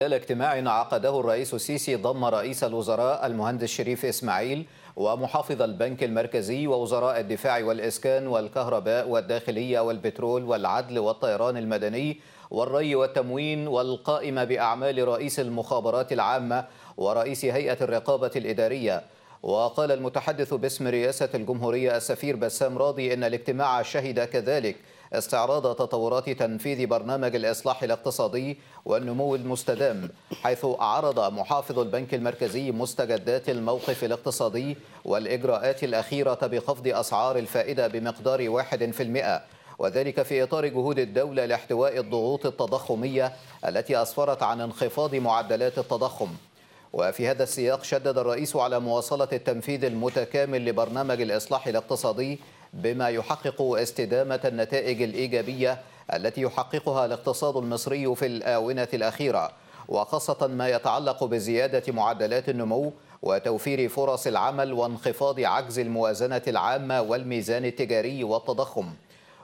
خلال اجتماع عقده الرئيس السيسي ضم رئيس الوزراء المهندس شريف إسماعيل ومحافظ البنك المركزي ووزراء الدفاع والإسكان والكهرباء والداخلية والبترول والعدل والطيران المدني والري والتموين والقائمة بأعمال رئيس المخابرات العامة ورئيس هيئة الرقابة الإدارية. وقال المتحدث باسم رئاسة الجمهورية السفير بسام راضي إن الاجتماع شهد كذلك استعراض تطورات تنفيذ برنامج الإصلاح الاقتصادي والنمو المستدام، حيث عرض محافظ البنك المركزي مستجدات الموقف الاقتصادي والإجراءات الأخيرة بخفض أسعار الفائدة بمقدار 1%، وذلك في إطار جهود الدولة لاحتواء الضغوط التضخمية التي أسفرت عن انخفاض معدلات التضخم. وفي هذا السياق شدد الرئيس على مواصلة التنفيذ المتكامل لبرنامج الإصلاح الاقتصادي بما يحقق استدامة النتائج الإيجابية التي يحققها الاقتصاد المصري في الآونة الأخيرة، وخاصة ما يتعلق بزيادة معدلات النمو وتوفير فرص العمل وانخفاض عجز الموازنة العامة والميزان التجاري والتضخم.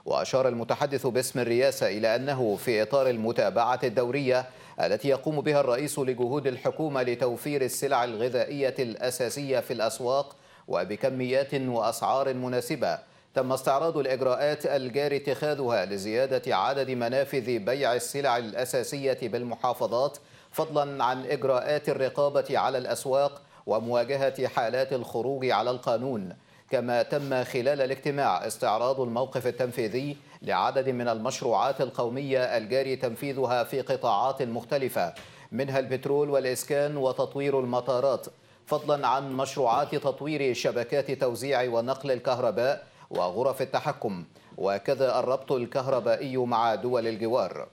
وأشار المتحدث باسم الرئاسة إلى أنه في إطار المتابعة الدورية التي يقوم بها الرئيس لجهود الحكومة لتوفير السلع الغذائية الأساسية في الأسواق وبكميات وأسعار مناسبة، تم استعراض الإجراءات الجاري اتخاذها لزيادة عدد منافذ بيع السلع الأساسية بالمحافظات، فضلا عن إجراءات الرقابة على الأسواق ومواجهة حالات الخروج على القانون. كما تم خلال الاجتماع استعراض الموقف التنفيذي لعدد من المشروعات القومية الجاري تنفيذها في قطاعات مختلفة، منها البترول والإسكان وتطوير المطارات، فضلا عن مشروعات تطوير شبكات توزيع ونقل الكهرباء وغرف التحكم، وكذا الربط الكهربائي مع دول الجوار.